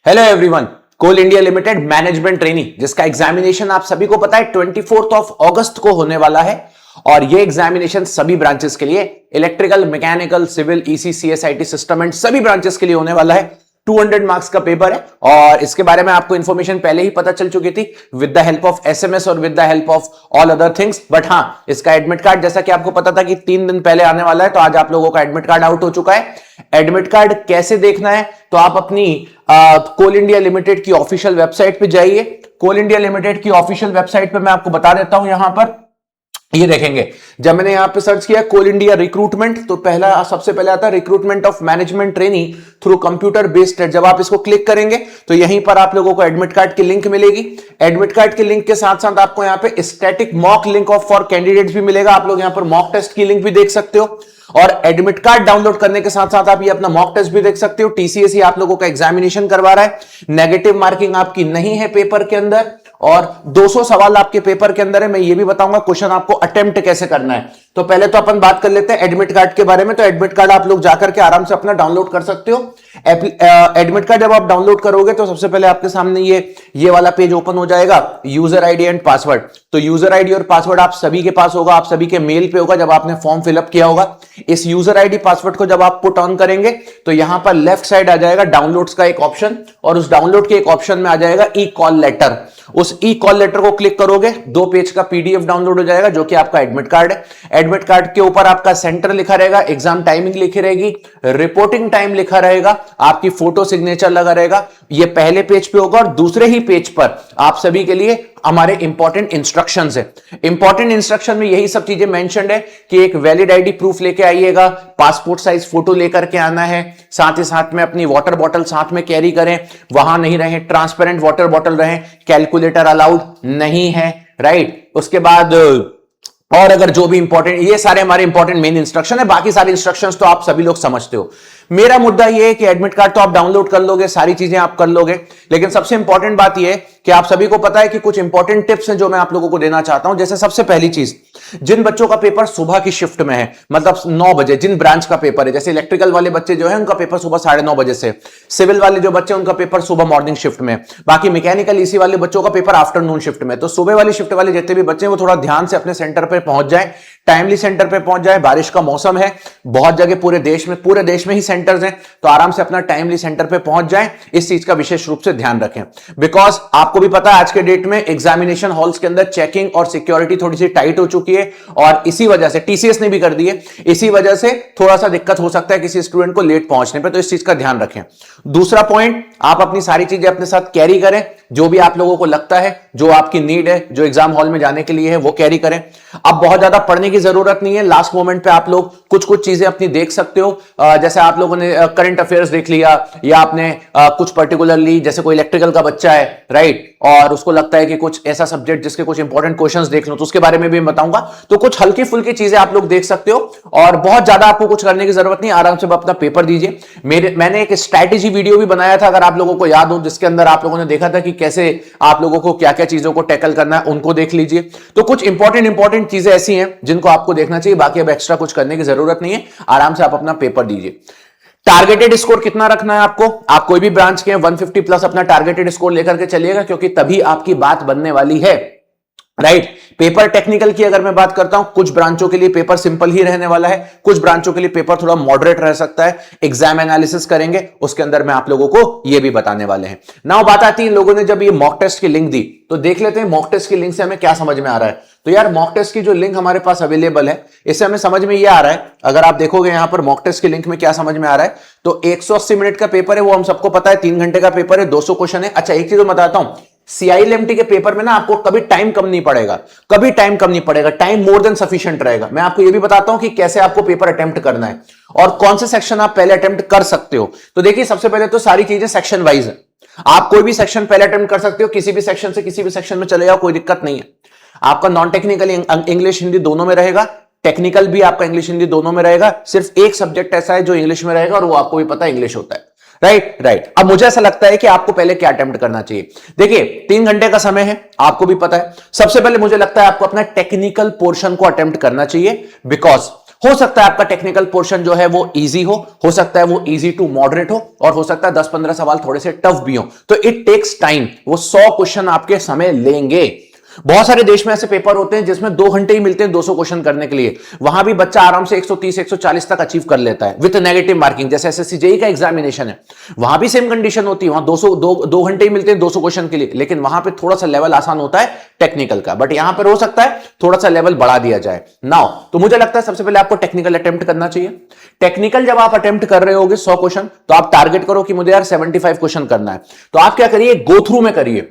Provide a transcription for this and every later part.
Hello everyone, कोल India limited management trainee जिसका examination आप सभी को पता है 24 अगस्त को होने वाला है। और ये एग्जामिनेशन सभी ब्रांचेस के लिए electrical, mechanical, civil, EC, CSIT, system and सभी ब्रांचेस के लिए होने वाला है। 200 मार्क्स का पेपर है और इसके बारे में आपको इंफॉर्मेशन पहले ही पता चल चुकी थी with the help of SMS और with the help of all other things. But हाँ, इसका एडमिट कार्ड जैसा कि आपको पता था कि 3 दिन पहले आने वाला है, तो आज आप लोगों का एडमिट कार्ड आउट हो चुका है। एडमिट कार्ड कैसे देखना है, तो आप अपनी कोल इंडिया लिमिटेड की ऑफिशियल वेबसाइट पे जाइए। कोल इंडिया लिमिटेड की ऑफिशियल वेबसाइट पे मैं आपको बता देता हूं, यहां पर ये देखेंगे। जब मैंने यहां पे सर्च किया कोल इंडिया रिक्रूटमेंट, तो सबसे पहले आता है recruitment of management trainee through computer based test. जब आप इसको क्लिक करेंगे तो यहीं पर आप लोगों को एडमिट कार्ड की लिंक मिलेगी। एडमिट कार्ड के लिंक के साथ साथ आपको यहां पे static mock link of for candidates भी मिलेगा। आप लोग यहां पर मॉक टेस्ट की लिंक भी देख सकते हो और एडमिट कार्ड डाउनलोड करने के साथ साथ आप ये अपना मॉक टेस्ट भी देख सकते हो। टीसीएस आप लोगों का एग्जामिनेशन करवा रहा है। नेगेटिव मार्किंग आपकी नहीं है पेपर के अंदर और 200 सवाल आपके पेपर के अंदर है। मैं ये भी बताऊंगा क्वेश्चन आपको अटेम्प्ट कैसे करना है। तो पहले तो अपन बात कर लेते हैं एडमिट कार्ड के बारे में। तो एडमिट कार्ड आप लोग जाकर के आराम से अपना डाउनलोड कर सकते हो। एडमिट कार्ड जब आप डाउनलोड करोगे तो सबसे पहले आपके सामने ये वाला पेज ओपन हो जाएगा, यूजर आईडी एंड पासवर्ड। तो यूजर आईडी और पासवर्ड आप सभी के पास होगा, आप सभी के मेल पे होगा जब आपने फॉर्म फिलअप किया होगा। इस यूजर आईडी पासवर्ड को जब आप पुट ऑन करेंगे तो यहां पर लेफ्ट साइड आ जाएगा डाउनलोड्स का एक ऑप्शन और उस डाउनलोड के एक ऑप्शन में आ जाएगा ई कॉल लेटर। उस ई कॉल लेटर को क्लिक करोगे 2 पेज का पीडीएफ डाउनलोड हो जाएगा जो कि आपका एडमिट कार्ड है। एडमिट कार्ड के ऊपर आपका सेंटर लिखा रहेगा, एग्जाम टाइमिंग लिखी रहेगी, रिपोर्टिंग टाइम लिखा रहेगा, आपकी फोटो सिग्नेचर लगा रहेगा। ये पहले पेज पे होगा और दूसरे ही पेज पर आप सभी के लिए हमारे इंपॉर्टेंट इंस्ट्रक्शंस है। इंपॉर्टेंट इंस्ट्रक्शन में यही सब चीजें मेंशन्ड है कि एक वैलिड आईडी प्रूफ लेके आइएगा, पासपोर्ट साइज फोटो लेकर के आना है, साथ ही साथ में अपनी वाटर बॉटल साथ में कैरी करें, वहां नहीं रहे, ट्रांसपेरेंट वाटर बॉटल रहे, कैलकुलेटर अलाउड नहीं है, राइट। उसके बाद और अगर जो भी इंपॉर्टेंट, ये सारे हमारे इंपॉर्टेंट मेन इंस्ट्रक्शन है। बाकी सारे इंस्ट्रक्शंस तो आप सभी लोग समझते हो। मेरा मुद्दा ये है कि एडमिट कार्ड तो आप डाउनलोड कर लोगे, सारी चीजें आप कर लोगे, लेकिन सबसे इंपॉर्टेंट बात ये है कि आप सभी को पता है कि कुछ इंपॉर्टेंट टिप्स हैं जो मैं आप लोगों को देना चाहता हूं। जैसे सबसे पहली चीज, जिन बच्चों का पेपर सुबह की शिफ्ट में है, मतलब 9 बजे, जिन ब्रांच का पेपर है, जैसे इलेक्ट्रिकल वाले बच्चे जो है उनका पेपर सुबह 9:30 बजे से, सिविल वाले जो बच्चे उनका पेपर सुबह मॉर्निंग शिफ्ट में, बाकी मैकेनिकल ईसी वाले बच्चों का पेपर आफ्टरनून शिफ्ट में। तो सुबह वाली शिफ्ट वाले जितने भी बच्चे हैं वो थोड़ा ध्यान से अपने सेंटर पर पहुंच जाए, टाइमली सेंटर पे पहुंच जाए। बारिश का मौसम है, बहुत जगह पूरे देश में ही सेंटर्स हैं, तो आराम से अपना टाइमली सेंटर पे पहुंच जाएं। इस चीज का विशेष रूप से ध्यान रखें, बिकॉज आपको भी पता है आज के डेट में एग्जामिनेशन हॉल्स के अंदर चेकिंग और सिक्योरिटी थोड़ी सी टाइट हो चुकी है और इसी वजह से टीसीएस ने भी कर दी है, इसी वजह से थोड़ा सा दिक्कत हो सकता है किसी स्टूडेंट को लेट पहुंचने पे, तो इस चीज का ध्यान रखें। दूसरा पॉइंट, आप अपनी सारी चीजें अपने साथ कैरी करें, जो भी आप लोगों को लगता है, जो आपकी नीड है, जो एग्जाम हॉल में जाने के लिए है, वो कैरी करें। अब बहुत ज्यादा पढ़ने की जरूरत नहीं है, लास्ट मोमेंट पे आप लोग कुछ चीजें अपनी देख सकते हो। जैसे आप लोगों ने करंट अफेयर्स देख लिया या आपने कुछ पर्टिकुलरली, जैसे कोई इलेक्ट्रिकल का बच्चा है, राइट, और उसको लगता है कि कुछ ऐसा सब्जेक्ट जिसके कुछ इंपॉर्टेंट क्वेश्चंस देख लो, तो उसके बारे में भी बताऊंगा। तो कुछ हल्की फुल्की चीजें आप लोग देख सकते हो और बहुत ज्यादा आपको कुछ करने की जरूरत नहीं, आराम से अपना पेपर दीजिए। मैंने एक स्ट्रैटेजी वीडियो भी बनाया था, अगर आप लोगों को याद हो, जिसके अंदर आप लोगों ने देखा था कि कैसे आप लोगों को क्या क्या चीजों को टैकल करना है, उनको देख लीजिए। तो कुछ इंपॉर्टेंट चीजें ऐसी हैं जिनको आपको देखना चाहिए, बाकी अब एक्स्ट्रा कुछ करने की जरूरत नहीं है, आराम से आप अपना पेपर दीजिए। टारगेटेड स्कोर कितना रखना है आपको, आप कोई भी ब्रांच के 150 प्लस अपना टारगेटेड स्कोर लेकर के चलिएगा, क्योंकि तभी आपकी बात बनने वाली है, राइट। पेपर टेक्निकल की अगर मैं बात करता हूं, कुछ ब्रांचों के लिए पेपर सिंपल ही रहने वाला है, कुछ ब्रांचों के लिए पेपर थोड़ा मॉडरेट रह सकता है। एग्जाम एनालिसिस करेंगे, उसके अंदर मैं आप लोगों को यह भी बताने वाले हैं। नाउ बात आती है, लोगों ने जब ये मॉक टेस्ट की लिंक दी, तो देख लेते हैं मॉक टेस्ट की लिंक से हमें क्या समझ में आ रहा है। तो यार, मॉक टेस्ट की जो लिंक हमारे पास अवेलेबल है, इससे हमें समझ में यह आ रहा है, अगर आप देखोगे यहां पर मॉक टेस्ट की लिंक में क्या समझ में आ रहा है, तो 180 मिनट का पेपर है, वो हम सबको पता है, 3 घंटे का पेपर है, 200 क्वेश्चन है। अच्छा, एक चीज मैं बताता हूं, सीआईएलएमटी के पेपर में ना आपको कभी टाइम कम नहीं पड़ेगा, कभी टाइम कम नहीं पड़ेगा, टाइम मोर देन सफिशिएंट रहेगा। मैं आपको यह भी बताता हूं कि कैसे आपको पेपर अटेम्प्ट करना है और कौन से सेक्शन आप पहले अटेम्प्ट कर सकते हो। तो देखिए, सबसे पहले तो सारी चीजें सेक्शन वाइज है, आप कोई भी सेक्शन पहले अटेम्प्ट कर सकते हो, किसी भी सेक्शन से किसी भी सेक्शन में चले जाओ, कोई दिक्कत नहीं है। आपका नॉन टेक्निकल इंग्लिश हिंदी दोनों में रहेगा, टेक्निकल भी आपका इंग्लिश हिंदी दोनों में रहेगा। सिर्फ एक सब्जेक्ट ऐसा है जो इंग्लिश में रहेगा और वो आपको भी पता है इंग्लिश होता है, राइट। अब मुझे ऐसा लगता है कि आपको पहले क्या अटेम्प्ट करना चाहिए। देखिए, 3 घंटे का समय है, आपको भी पता है। सबसे पहले मुझे लगता है आपको अपना टेक्निकल पोर्शन को अटेम्प्ट करना चाहिए, बिकॉज हो सकता है आपका टेक्निकल पोर्शन जो है वो इजी हो सकता है वो इजी टू मॉडरेट हो, और हो सकता है 10-15 सवाल थोड़े से टफ भी हो। तो इट टेक्स टाइम, वो 100 क्वेश्चन आपके समय लेंगे। बहुत सारे देश में ऐसे पेपर होते हैं जिसमें 2 घंटे ही मिलते हैं 200 क्वेश्चन करने के लिए, वहां भी बच्चा आराम से 130 140 तक अचीव कर लेता है विद नेगेटिव मार्किंग। जैसे एसएससी जेईई का एग्जामिनेशन है, वहां भी सेम कंडीशन होती है, वहां 2 घंटे ही मिलते हैं 200 क्वेश्चन के लिए, लेकिन वहां पे थोड़ा सा लेवल आसान होता है टेक्निकल का, बट यहां पर हो सकता है थोड़ा सा लेवल बढ़ा दिया जाए। नाउ तो मुझे लगता है सबसे पहले आपको टेक्निकल अटेम्प्ट करना चाहिए। टेक्निकल जब आप अटेम्प्ट कर रहे होगे 100 क्वेश्चन, तो आप टारगेट करो कि मुझे यार 75 क्वेश्चन करना है। तो आप क्या करिए, गो थ्रू में करिए।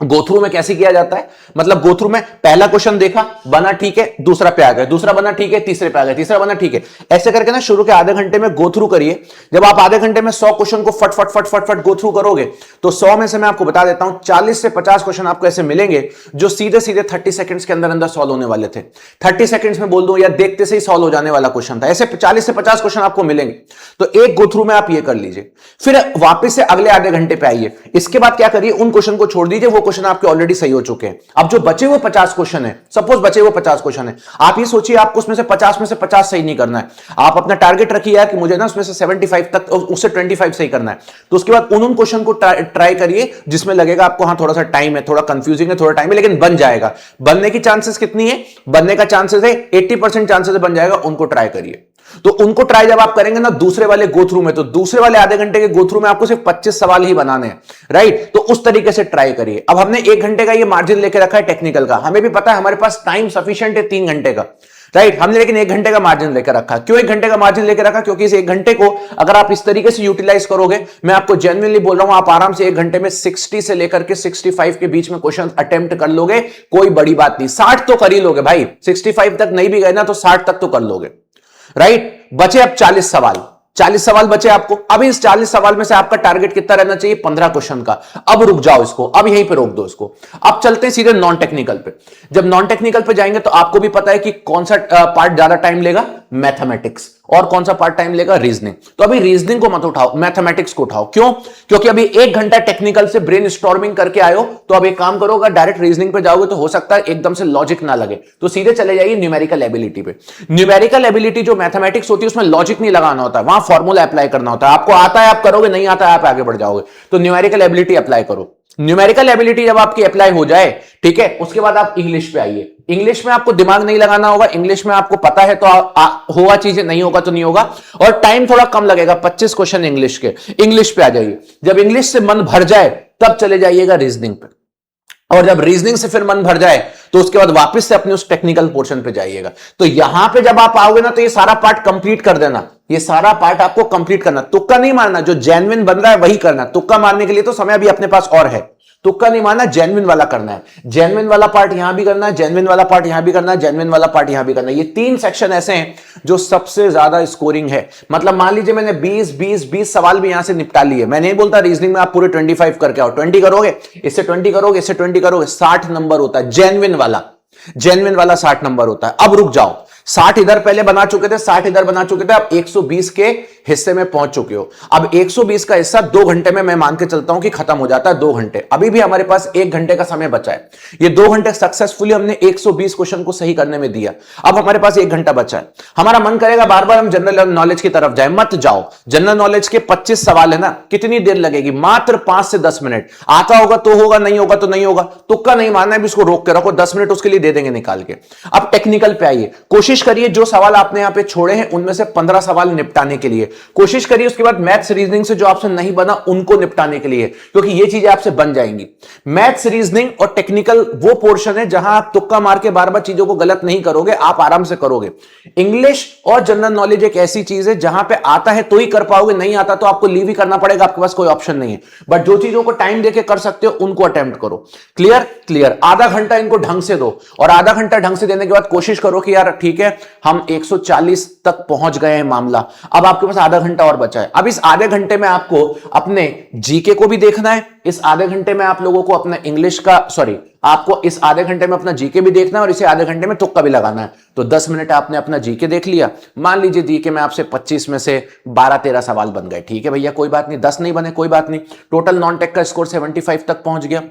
गो थ्रू में कैसे किया जाता है, मतलब गो थ्रू में पहला क्वेश्चन देखा, बना ठीक है, दूसरा पे आ गए, दूसरा बना ठीक है, तीसरे पे आ गए, तीसरा बना ठीक है, ऐसे करके ना शुरू के आधे घंटे में गो थ्रू करिए। जब आप आधे घंटे में 100 क्वेश्चन को फट फट फट फट फट गो थ्रू करोगे, तो 100 में से मैं आपको बता देता हूं 40 से 50 क्वेश्चन आपको ऐसे मिलेंगे जो सीधे सीधे 30 सेकंड्स के अंदर अंदर सॉल्व होने वाले थे। 30 सेकंड्स में बोल दो या देखते से ही सॉल्व हो जाने वाला क्वेश्चन था। ऐसे 40 से 50 क्वेश्चन आपको मिलेंगे, तो एक गो थ्रू में आप ये कर लीजिए। फिर वापस से अगले आधे घंटे पे आइए। इसके बाद क्या करिए, उन क्वेश्चन को छोड़ दीजिए, वो क्वेश्चन आपके ऑलरेडी सही हो चुके हैं। अब जो बचे हुए 50 क्वेश्चन है, सपोज बचे हुए 50 क्वेश्चन है, आप ये सोचिए आपको उसमें से 50 में से 50 सही नहीं करना है। आप अपना टारगेट रखिए कि मुझे ना उसमें से 75 तक, उससे 25 सही करना है। तो उसके बाद उन क्वेश्चन को ट्राई करिए जिसमें लगेगा आपको हाँ थोड़ा सा टाइम है, थोड़ा कंफ्यूजिंग है, थोड़ा टाइम है, लेकिन बन जाएगा। बनने की चांसेस कितनी है, बनने का चांसेस है 80% चांसेस बन जाएगा, उनको ट्राई करिए। तो उनको ट्राई जब आप करेंगे ना दूसरे वाले गो थ्रू में, तो दूसरे वाले आधे घंटे के गो थ्रू में आपको सिर्फ 25 सवाल ही बनाने हैं, राइट। तो उस तरीके से ट्राई करिए। अब हमने 1 घंटे का ये मार्जिन लेके रखा है टेक्निकल का, हमें भी पता है हमारे पास टाइम सफिशिएंट है 3 घंटे का, राइट। हमने लेकिन 1 घंटे का मार्जिन लेकर रखा। क्यों 1 घंटे का मार्जिन लेकर रखा, क्योंकि इस 1 घंटे को अगर आप इस तरीके से यूटिलाइज करोगे, मैं आपको जेन्युइनली बोल रहा हूं, आप आराम से 1 घंटे में 60 से लेकर के 65 के बीच में क्वेश्चन अटेम्प्ट कर लोगे, कोई बड़ी बात नहीं। 60 तो कर ही लोगे भाई, 65 तक नहीं भी गए ना तो 60 तक तो कर लोगे, राइट। बचे अब 40 सवाल, 40 सवाल बचे आपको। अब इस 40 सवाल में से आपका टारगेट कितना रहना चाहिए, 15 क्वेश्चन का। अब रुक जाओ इसको, अब यहीं पे रोक दो इसको। अब चलते हैं सीधे नॉन टेक्निकल पे। जब नॉन टेक्निकल पे जाएंगे तो आपको भी पता है कि कौन सा पार्ट ज्यादा टाइम लेगा, मैथमेटिक्स, और कौन सा पार्ट टाइम लेगा, रीजनिंग। तो अभी रीजनिंग को मत उठाओ, मैथमेटिक्स को उठाओ। क्यों, क्योंकि अभी 1 घंटा टेक्निकल से ब्रेन स्टॉर्मिंग करके आयो, तो अब एक काम करो, अगर डायरेक्ट रीजनिंग पे जाओगे तो हो सकता है एकदम से लॉजिक ना लगे, तो सीधे चले जाइए न्यूमेरिकल एबिलिटी पे। न्यूमेरिकल एबिलिटी जो मैथमेटिक्स होती है उसमें लॉजिक नहीं लगाना होता है, वहां फॉर्मूला अप्लाई करना होता है। आपको आता है आप करोगे, नहीं आता है आप आगे बढ़ जाओगे। तो न्यूमेरिकल एबिलिटी अप्लाई करो। न्यूमेरिकल एबिलिटी जब आपकी अप्लाई हो जाए, ठीक है, उसके बाद आप इंग्लिश पे आइए। इंग्लिश में आपको दिमाग नहीं लगाना होगा, इंग्लिश में आपको पता है तो होगा चीजें, नहीं होगा तो नहीं होगा, और टाइम थोड़ा कम लगेगा, 25 क्वेश्चन इंग्लिश के। इंग्लिश पे आ जाइए। जब इंग्लिश से मन भर जाए तब चले जाइएगा रीजनिंग पे, और जब रीजनिंग से फिर मन भर जाए तो उसके बाद वापस से अपने उस टेक्निकल पोर्शन पे जाइएगा। तो यहां पे जब आप आओगे ना, तो ये सारा पार्ट कंप्लीट कर देना, ये सारा पार्ट आपको कंप्लीट करना। तुक्का नहीं मारना, जो जेन्युइन बन रहा है वही करना। तुक्का मारने के लिए तो समय अभी अपने पास और है, तुक्का नहीं मारना, जेन्युइन वाला करना है। जेन्युइन वाला पार्ट यहां भी करना है, जेन्युइन वाला पार्ट यहां भी करना है, जेन्युइन वाला पार्ट यहां भी करना है। ये 3 सेक्शन ऐसे हैं जो सबसे ज्यादा स्कोरिंग है। मतलब मान लीजिए मैंने 20 सवाल भी यहां से निपटा लिए। मैं नहीं बोलता रीजनिंग में आप पूरे 25 करके आओ, 20 करोगे, इससे 20 करोगे, इससे 20 करोगे, 60 नंबर होता है जेन्युइन वाला। जेन्युइन वाला 60 नंबर होता है। अब रुक जाओ, 60 इधर पहले बना चुके थे, 60 इधर बना चुके थे, अब 120 के हिस्से में पहुंच चुके हो। अब 120 का हिस्सा 2 घंटे में मैं मान के चलता हूं कि खत्म हो जाता है। 2 घंटे, अभी भी हमारे पास 1 घंटे का समय बचा है। ये 2 घंटे सक्सेसफुली हमने 120 क्वेश्चन को सही करने में दिया। अब हमारे पास 1 घंटा बचा है। हमारा मन करेगा बार बार हम जनरल नॉलेज की तरफ जाए, मत जाओ। जनरल नॉलेज के 25 सवाल है ना, कितनी देर लगेगी, मात्र 5 से 10 मिनट। आता होगा तो होगा, नहीं होगा तो नहीं होगा। तुक्का नहीं मारना है, भी उसको रोक के रखो, 10 मिनट उसके लिए दे देंगे निकाल के। अब टेक्निकल पे आइए। कोशिश करिए जो सवाल आपने यहां पे छोड़े हैं उनमें से 15 सवाल निपटाने के लिए कोशिश करिए। उसके बाद मैथ्स रीजनिंग से जो आपसे नहीं बना उनको निपटाने के लिए, क्योंकि ये चीजें आपसे बन जाएंगी। मैथ्स रीजनिंग और टेक्निकल वो पोर्शन है जहां आप तुक्का मार के बार बार चीजों को गलत नहीं करोगे, आप आराम से करोगे। इंग्लिश और जनरल नॉलेज एक ऐसी चीज है जहां पे आता है तो ही कर पाओगे, नहीं आता तो आपको लीव ही करना पड़ेगा, आपके पास कोई ऑप्शन नहीं है। बट जो चीजों को टाइम देके कर सकते हो उनको अटेम्प्ट करो। Clear clear. आधा घंटा इनको ढंग से दो, और आधा घंटा ढंग से देने के बाद कोशिश करो कि यार ठीक है हम 140 तक पहुंच गए हैं मामला, अब आपके पास आधा घंटा और बचा है। अब इस आधे घंटे में आपको अपने जीके को भी देखना है, इस आधे घंटे में आप लोगों को अपना इंग्लिश का आपको इस आधे घंटे में अपना जीके भी देखना है, और इसे आधे घंटे में तुक्का भी लगाना है। तो 10 मिनट आपने अपना जीके देख लिया। मान लीजिए जीके में आपसे 25 में से 12-13 सवाल बन गए, ठीक है भैया कोई बात नहीं, 10 नहीं बने कोई बात नहीं। टोटल नॉन टेक का स्कोर 75 तक पहुंच गया।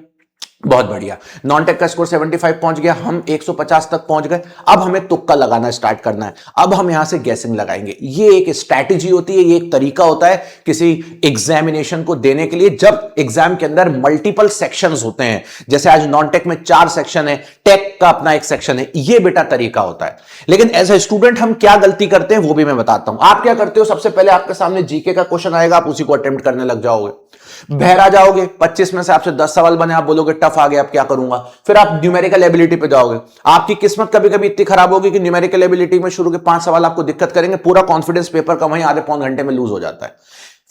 बहुत बढ़िया। नॉन टेक का स्कोर 75 पहुंच गया, हम 150 तक पहुंच गए। अब हमें तुक्का लगाना स्टार्ट करना है। अब हम यहां से गैसिंग लगाएंगे। ये एक स्ट्रैटेजी होती है, ये एक तरीका होता है किसी एग्जामिनेशन को देने के लिए, जब एग्जाम के अंदर मल्टीपल सेक्शंस होते हैं। जैसे आज नॉन टेक में 4 सेक्शन है, टेक का अपना एक सेक्शन है। ये बेटा तरीका होता है। लेकिन एज ए स्टूडेंट हम क्या गलती करते हैं वो भी मैं बताता हूं। आप क्या करते हो, सबसे पहले आपके सामने जीके का क्वेश्चन आएगा, आप उसी को अटेम्प्ट करने लग जाओगे, बहरा जाओगे। 25 में से आपसे 10 सवाल बने, आप बोलोगे टफ आ गया, अब क्या करूंगा। फिर आप न्यूमेरिकल एबिलिटी पे जाओगे। आपकी किस्मत कभी कभी इतनी खराब होगी कि न्यूमेरिकल एबिलिटी में शुरू के 5 सवाल आपको दिक्कत करेंगे, पूरा कॉन्फिडेंस पेपर का वहीं आधे पौन घंटे में लूज हो जाता है।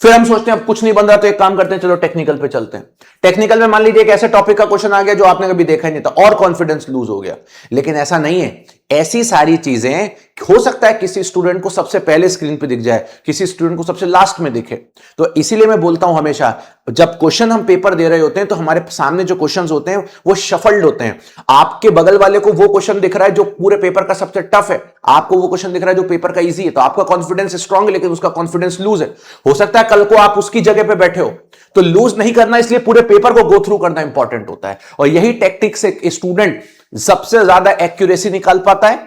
फिर हम सोचते हैं अब कुछ नहीं बन रहा, तो एक काम करते हैं, चलो टेक्निकल पे चलते हैं। टेक्निकल में मान लीजिए एक ऐसे टॉपिक का क्वेश्चन आ गया जो आपने कभी देखा ही नहीं था, और कॉन्फिडेंस लूज हो गया। लेकिन ऐसा नहीं है। ऐसी सारी चीजें हो सकता है किसी स्टूडेंट को सबसे पहले स्क्रीन पे दिख जाए, किसी स्टूडेंट को सबसे लास्ट में दिखे। तो इसीलिए मैं बोलता हूं हमेशा, जब क्वेश्चन हम पेपर दे रहे होते हैं तो हमारे सामने जो क्वेश्चंस होते हैं वो शफल्ड होते हैं। आपके बगल वाले को वो क्वेश्चन दिख रहा है जो पूरे पेपर का सबसे टफ है, आपको वो क्वेश्चन दिख रहा है जो पेपर का इजी है, तो आपका कॉन्फिडेंस स्ट्रांग है लेकिन उसका कॉन्फिडेंस लूज है। हो सकता है कल को आप उसकी जगह पे बैठे हो, तो लूज नहीं करना, इसलिए पूरे पेपर को गो थ्रू करना इंपॉर्टेंट होता है। और यही टेक्टिक से स्टूडेंट सबसे ज्यादा एक्यूरेसी निकाल पाता है,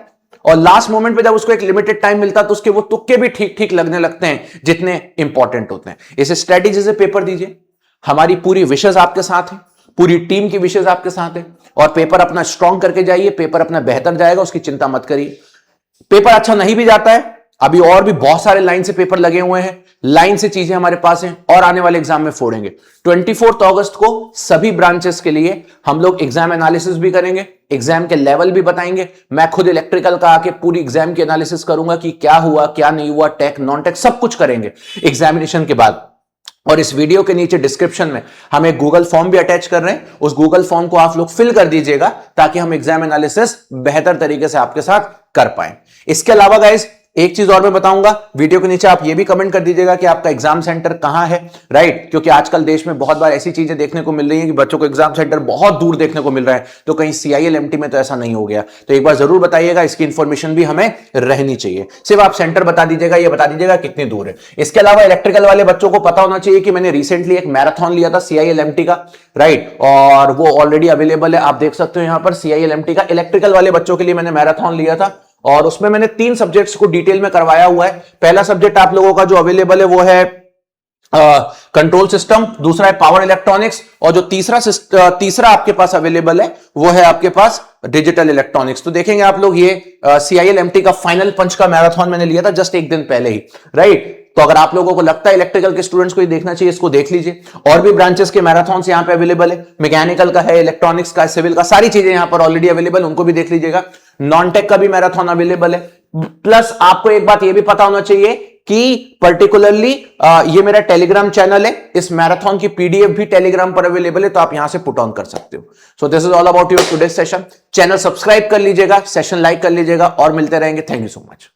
और लास्ट मोमेंट पे जब उसको एक लिमिटेड टाइम मिलता है तो उसके वो तुक्के भी ठीक ठीक लगने लगते हैं जितने इंपॉर्टेंट होते हैं। इस स्ट्रेटेजी से पेपर दीजिए। हमारी पूरी विशेष आपके साथ है, पूरी टीम की विशेष आपके साथ है, और पेपर अपना स्ट्रांग करके जाइए। पेपर अपना बेहतर जाएगा, उसकी चिंता मत करिए। पेपर अच्छा नहीं भी जाता है, अभी और भी बहुत सारे लाइन से पेपर लगे हुए हैं, लाइन से चीजें हमारे पास हैं, और आने वाले एग्जाम में फोड़ेंगे। 24 अगस्त को सभी ब्रांचेस के लिए हम लोग एग्जाम एनालिसिस भी करेंगे, एग्जाम के लेवल भी बताएंगे। मैं खुद इलेक्ट्रिकल का आके पूरी एग्जाम की एनालिसिस करूंगा कि क्या हुआ क्या नहीं हुआ, टेक नॉन टेक सब कुछ करेंगे एग्जामिनेशन के बाद। और इस वीडियो के नीचे डिस्क्रिप्शन में हम एक गूगल फॉर्म भी अटैच कर रहे हैं, उस गूगल फॉर्म को आप लोग फिल कर दीजिएगा ताकि हम एग्जाम एनालिसिस बेहतर तरीके से आपके साथ कर पाए। इसके अलावा गाइस एक चीज और मैं बताऊंगा, वीडियो के नीचे आप ये भी कमेंट कर दीजिएगा कि आपका एग्जाम सेंटर कहां है, राइट। क्योंकि आजकल देश में बहुत बार ऐसी चीजें देखने को मिल रही है कि बच्चों को एग्जाम सेंटर बहुत दूर देखने को मिल रहा है, तो कहीं CIL MT में तो ऐसा नहीं हो गया। तो एक बार जरूर बताइएगा, इसकी इंफॉर्मेशन भी हमें रहनी चाहिए। सिर्फ आप सेंटर बता दीजिएगा, ये बता दीजिएगा कितनी दूर है। इसके अलावा इलेक्ट्रिकल वाले बच्चों को पता होना चाहिए कि मैंने रिसेंटली एक मैराथन लिया था CIL MT का, राइट, और वो ऑलरेडी अवेलेबल है। आप देख सकते हो यहां पर CIL MT का इलेक्ट्रिकल वाले बच्चों के लिए मैंने मैराथन लिया था, और उसमें मैंने 3 सब्जेक्ट्स को डिटेल में करवाया हुआ है। पहला सब्जेक्ट आप लोगों का जो अवेलेबल है वो है कंट्रोल सिस्टम, दूसरा है पावर इलेक्ट्रॉनिक्स, और जो तीसरा आपके पास अवेलेबल है वो है आपके पास डिजिटल इलेक्ट्रॉनिक्स। तो देखेंगे आप लोग, ये CIL MT का फाइनल पंच का मैराथन मैंने लिया था जस्ट एक दिन पहले ही, राइट। तो अगर आप लोगों को लगता है इलेक्ट्रिकल के स्टूडेंट्स को ये देखना चाहिए, इसको देख लीजिए। और भी ब्रांचेस के मैराथन्स यहां पे अवेलेबल है, मैकेनिकल का है, इलेक्ट्रॉनिक्स का है, सिविल का, सारी चीजें यहां पर ऑलरेडी अवेलेबल, उनको भी देख लीजिएगा। नॉन टेक का भी मैराथन अवेलेबल है। प्लस आपको एक बात ये भी पता होना चाहिए कि पर्टिकुलरली ये मेरा टेलीग्राम चैनल है, इस मैराथन की PDF भी टेलीग्राम पर अवेलेबल है, तो आप यहां से पुट ऑन कर सकते हो। So this is all about your today session. Channel subscribe कर लीजिएगा, सेशन लाइक कर लीजिएगा, और मिलते रहेंगे। Thank you so much.